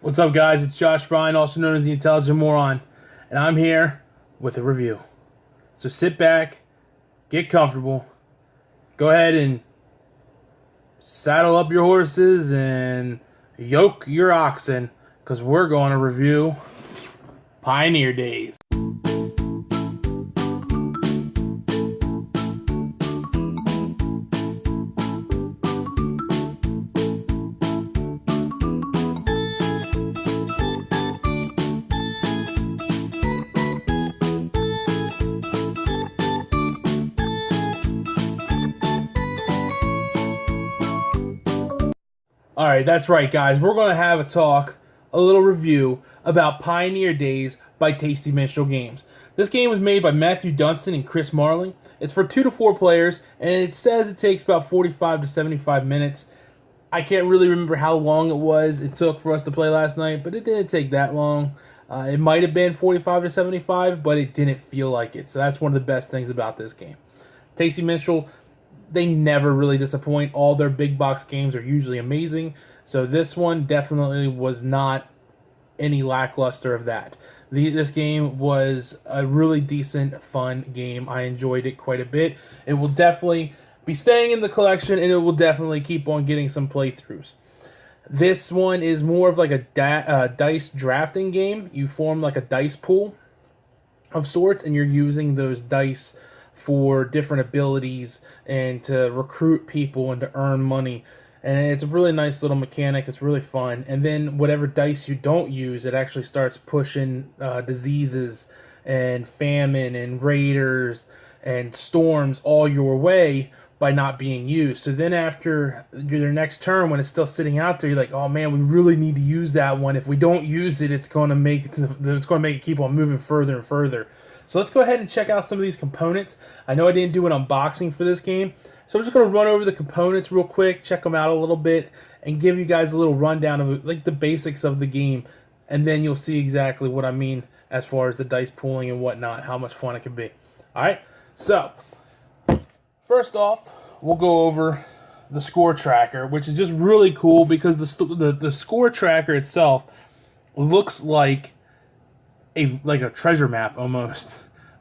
What's up, guys? It's Josh Bryan, also known as the Intelligent Moron, and I'm here with a review. So sit back, get comfortable, go ahead and saddle up your horses and yoke your oxen, because we're going to review Pioneer Days. Alright, that's right, guys. We're going to have a little review about Pioneer Days by Tasty Minstrel Games. This game was made by Matthew Dunstan and Chris Marling. It's for 2 to 4 players, and it says it takes about 45 to 75 minutes. I can't really remember how long it took for us to play last night, but it didn't take that long. It might have been 45 to 75, but it didn't feel like it. So that's one of the best things about this game. Tasty Minstrel, they never really disappoint. All their big box games are usually amazing. So this one definitely was not any lackluster of that. This game was a really decent, fun game. I enjoyed it quite a bit. It will definitely be staying in the collection, and it will definitely keep on getting some playthroughs. This one is more of like a dice drafting game. You form like a dice pool of sorts, and you're using those dice for different abilities and to recruit people and to earn money. And it's a really nice little mechanic. It's really fun. And then whatever dice you don't use, it actually starts pushing diseases and famine and raiders and storms all your way by not being used. So then after your next turn, when it's still sitting out there, you're like, oh man, we really need to use that one. If we don't use it, it's going to make it keep on moving further and further. So let's go ahead and check out some of these components. I know I didn't do an unboxing for this game, so I'm just going to run over the components real quick, check them out a little bit, and give you guys a little rundown of like the basics of the game, and then you'll see exactly what I mean as far as the dice pooling and whatnot, how much fun it can be. Alright, so first off, we'll go over the score tracker, which is just really cool because the score tracker itself looks like a treasure map almost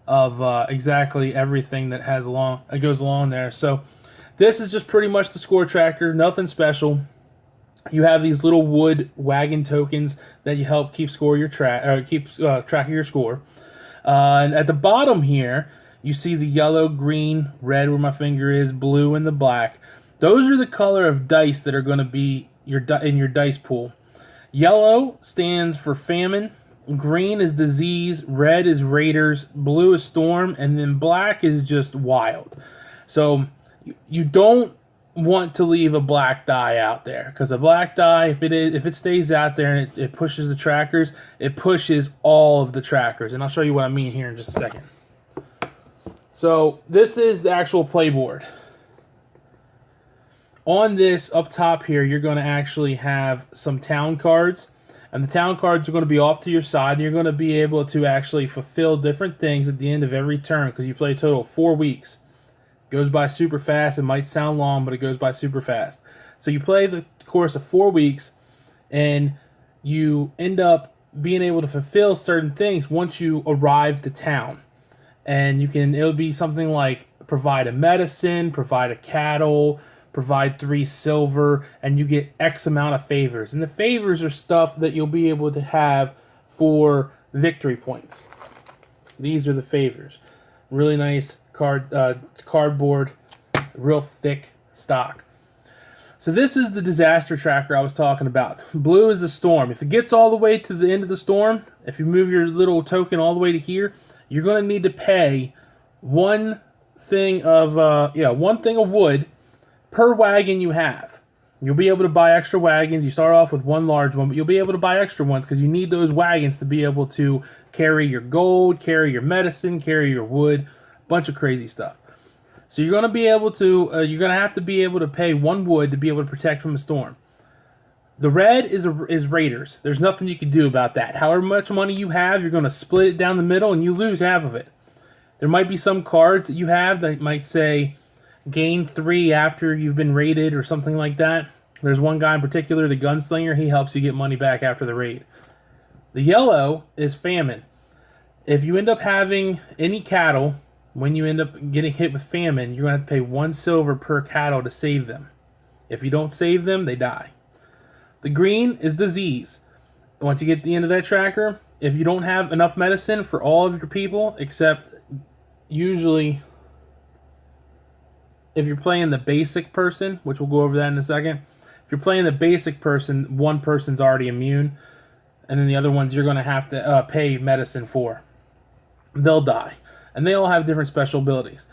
of exactly everything that goes along there. So this is just pretty much the score tracker, nothing special. You have these little wood wagon tokens that you help keep track of your score. And at the bottom here, you see the yellow, green, red where my finger is, blue, and the black. Those are the color of dice that are going to be in your dice pool. Yellow stands for famine. Green is disease, red is raiders, blue is storm, and then black is just wild. So you don't want to leave a black die out there, because a black die, if it stays out there and it pushes the trackers, it pushes all of the trackers. And I'll show you what I mean here in just a second. So this is the actual playboard. On this up top here, you're going to actually have some town cards. And the town cards are going to be off to your side, and you're going to be able to actually fulfill different things at the end of every turn, because you play a total of 4 weeks. It goes by super fast. It might sound long, but it goes by super fast. So you play the course of 4 weeks, and you end up being able to fulfill certain things once you arrive to town. And it'll be something like provide a medicine, provide a cattle, provide 3 silver, and you get X amount of favors. And the favors are stuff that you'll be able to have for victory points. These are the favors. Really nice cardboard, real thick stock. So this is the disaster tracker I was talking about. Blue is the storm. If it gets all the way to the end of the storm, if you move your little token all the way to here, you're going to need to pay one thing of wood per wagon you have. You'll be able to buy extra wagons. You start off with one large one, but you'll be able to buy extra ones because you need those wagons to be able to carry your gold, carry your medicine, carry your wood, bunch of crazy stuff. So you're going to have to be able to pay 1 wood to be able to protect from a storm. The red is raiders. There's nothing you can do about that. However much money you have, you're going to split it down the middle and you lose half of it. There might be some cards that you have that might say gain 3 after you've been raided or something like that. There's one guy in particular, the gunslinger. He helps you get money back after the raid. The yellow is famine. If you end up having any cattle, when you end up getting hit with famine, you're going to have to pay 1 silver per cattle to save them. If you don't save them, they die. The green is disease. Once you get to the end of that tracker, if you don't have enough medicine for all of your people, except usually if you're playing the basic person, which we'll go over that in a second. If you're playing the basic person, one person's already immune, and then the other ones you're going to have to pay medicine for. They'll die. And they all have different special abilities.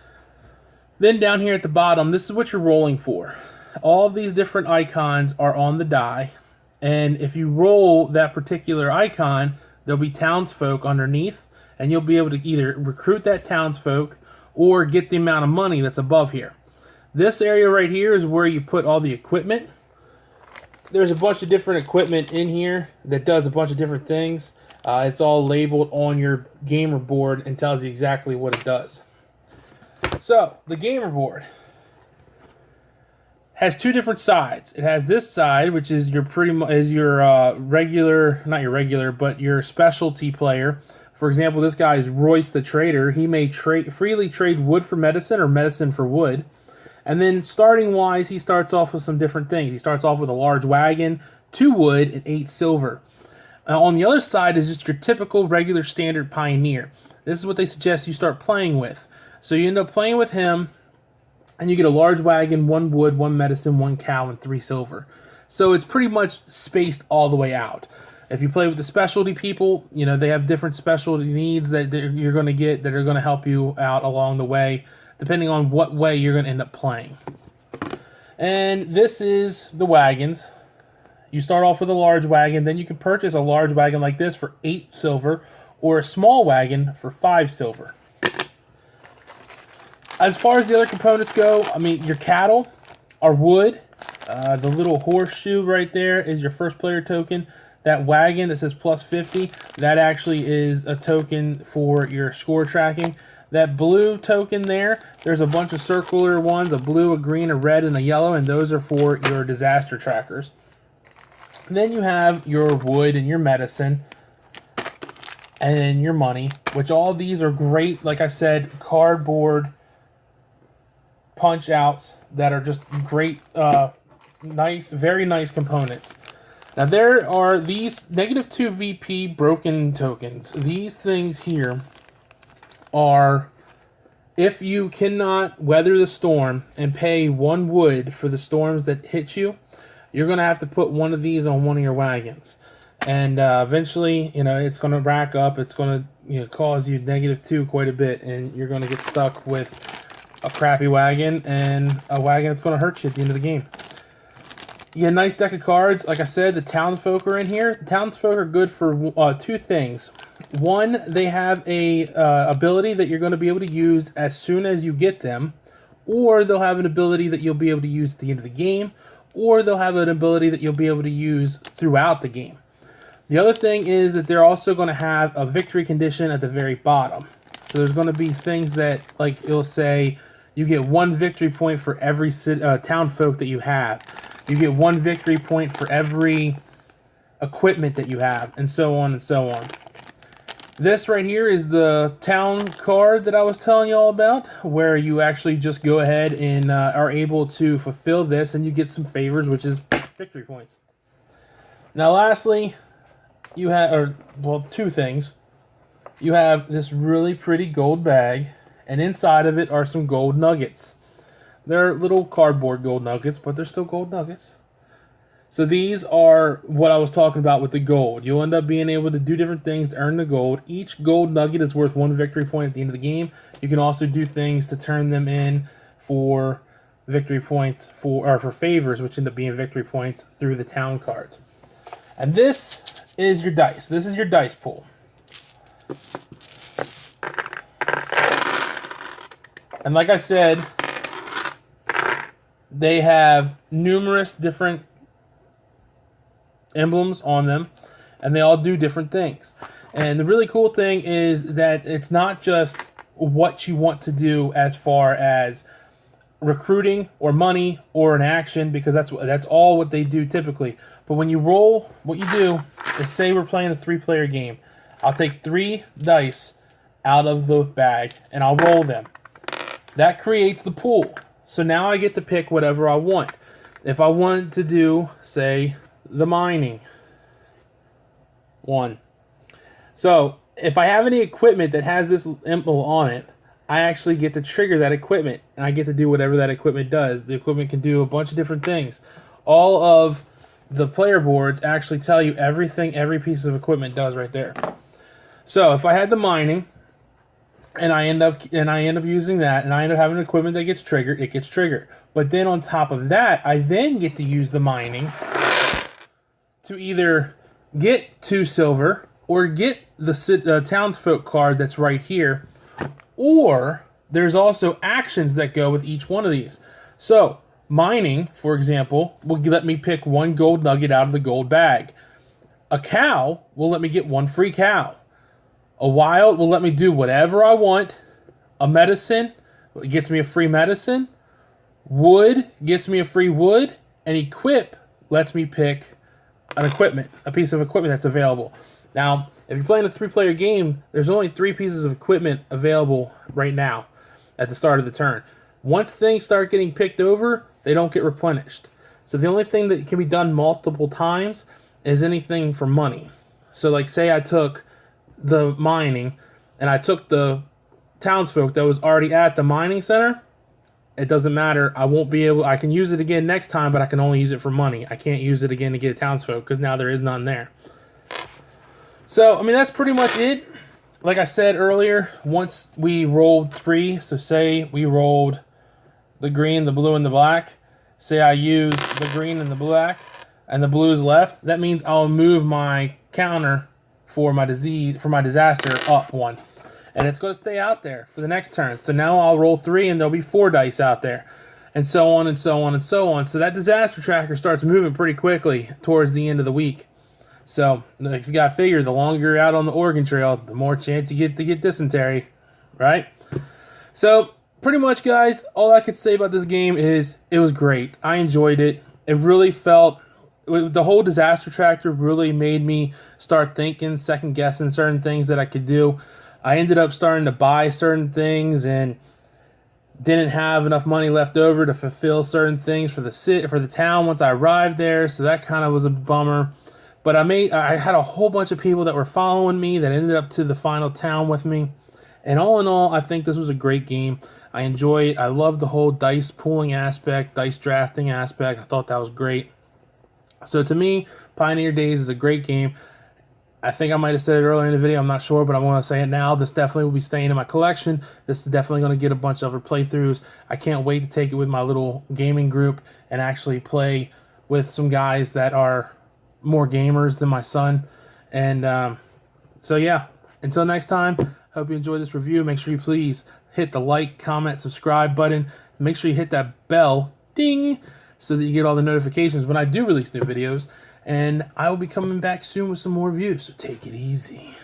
Then down here at the bottom, this is what you're rolling for. All of these different icons are on the die, and if you roll that particular icon, there'll be townsfolk underneath, and you'll be able to either recruit that townsfolk or get the amount of money that's above here. This area right here is where you put all the equipment. There's a bunch of different equipment in here that does a bunch of different things. It's all labeled on your gamer board and tells you exactly what it does. So, the gamer board has two different sides. It has this side, which is your regular, not your regular, but your specialty player. For example, this guy is Royce the Trader. He may freely trade wood for medicine or medicine for wood. And then starting wise, he starts off with some different things. He starts off with a large wagon, 2 wood, and 8 silver. On the other side is just your typical regular standard pioneer. This is what they suggest you start playing with. So you end up playing with him, and you get a large wagon, 1 wood, 1 medicine, 1 cow, and 3 silver. So it's pretty much spaced all the way out. If you play with the specialty people, you know, they have different specialty needs that you're going to get that are going to help you out along the way, depending on what way you're going to end up playing. And this is the wagons. You start off with a large wagon, then you can purchase a large wagon like this for 8 silver, or a small wagon for 5 silver. As far as the other components go, I mean, your cattle are wood. The little horseshoe right there is your first player token. That wagon that says plus 50, that actually is a token for your score tracking. That blue token there, there's a bunch of circular ones, a blue, a green, a red, and a yellow, and those are for your disaster trackers. Then you have your wood and your medicine and your money, which all these are great, like I said, cardboard punch outs that are just great, nice, very nice components. Now there are these -2 VP broken tokens. These things here are, if you cannot weather the storm and pay 1 wood for the storms that hit you, you're going to have to put one of these on one of your wagons. And eventually, you know, it's going to rack up. It's going to, you know, cause you -2 quite a bit, and you're going to get stuck with a crappy wagon and a wagon that's going to hurt you at the end of the game. You get a nice deck of cards. Like I said, the townsfolk are in here. The townsfolk are good for 2 things. One, they have a ability that you're going to be able to use as soon as you get them, or they'll have an ability that you'll be able to use at the end of the game, or they'll have an ability that you'll be able to use throughout the game. The other thing is that they're also going to have a victory condition at the very bottom. So there's going to be things that, like, it'll say you get 1 victory point for every townfolk that you have. You get 1 victory point for every equipment that you have, and so on and so on. This right here is the town card that I was telling you all about, where you actually just go ahead and are able to fulfill this, and you get some favors, which is victory points. Now lastly, you have, 2 things. You have this really pretty gold bag, and inside of it are some gold nuggets. They're little cardboard gold nuggets, but they're still gold nuggets. So these are what I was talking about with the gold. You'll end up being able to do different things to earn the gold. Each gold nugget is worth 1 victory point at the end of the game. You can also do things to turn them in for victory points, for favors, which end up being victory points through the town cards. And this is your dice. This is your dice pool. And like I said, they have numerous different emblems on them, and they all do different things. And the really cool thing is that it's not just what you want to do as far as recruiting or money or an action, because that's all what they do typically. But when you roll, what you do is, say we're playing a 3-player game. I'll take 3 dice out of the bag and I'll roll them. That creates the pool. So now I get to pick whatever I want. If I want to do, say, the mining 1. So if I have any equipment that has this symbol on it, I actually get to trigger that equipment, and I get to do whatever that equipment does. The equipment can do a bunch of different things. All of the player boards actually tell you everything every piece of equipment does right there. So if I had the mining, and I end up using that, and I end up having equipment that gets triggered, it gets triggered. But then on top of that, I then get to use the mining to either get 2 silver or get the townsfolk card that's right here. Or there's also actions that go with each one of these. So mining, for example, will let me pick 1 gold nugget out of the gold bag. A cow will let me get 1 free cow. A wild will let me do whatever I want. A medicine gets me a free medicine. Wood gets me a free wood. And equip lets me pick a piece of equipment that's available. Now, if you're playing a 3-player game, there's only 3 pieces of equipment available right now at the start of the turn. Once things start getting picked over, they don't get replenished. So the only thing that can be done multiple times is anything for money. So like, say I took the mining and I took the townsfolk that was already at the mining center, it doesn't matter. I can use it again next time, but I can only use it for money. I can't use it again to get a townsfolk because now there is none there. So, I mean, that's pretty much it. Like I said earlier, once we rolled 3, so say we rolled the green, the blue, and the black. Say I use the green and the black, and the blue is left. That means I'll move my counter for my disaster up 1. And it's going to stay out there for the next turn. So now I'll roll 3, and there'll be 4 dice out there. And so on, and so on, and so on. So that disaster tracker starts moving pretty quickly towards the end of the week. So, if you got to figure, the longer you're out on the Oregon Trail, the more chance you get to get dysentery, right? So, pretty much, guys, all I could say about this game is it was great. I enjoyed it. It really felt, the whole disaster tracker really made me start thinking, second-guessing certain things that I could do. I ended up starting to buy certain things and didn't have enough money left over to fulfill certain things for the town once I arrived there, so that kind of was a bummer. But I had a whole bunch of people that were following me that ended up to the final town with me. And all in all, I think this was a great game. I enjoy it. I love the whole dice pooling aspect, dice drafting aspect. I thought that was great. So to me, Pioneer Days is a great game. I think I might have said it earlier in the video. I'm not sure, but I'm going to say it now. This definitely will be staying in my collection. This is definitely going to get a bunch of other playthroughs. I can't wait to take it with my little gaming group and actually play with some guys that are more gamers than my son. And so yeah, until next time, hope you enjoyed this review. Make sure you please hit the like, comment, subscribe button. Make sure you hit that bell, ding, so that you get all the notifications when I do release new videos. And I will be coming back soon with some more reviews, so take it easy.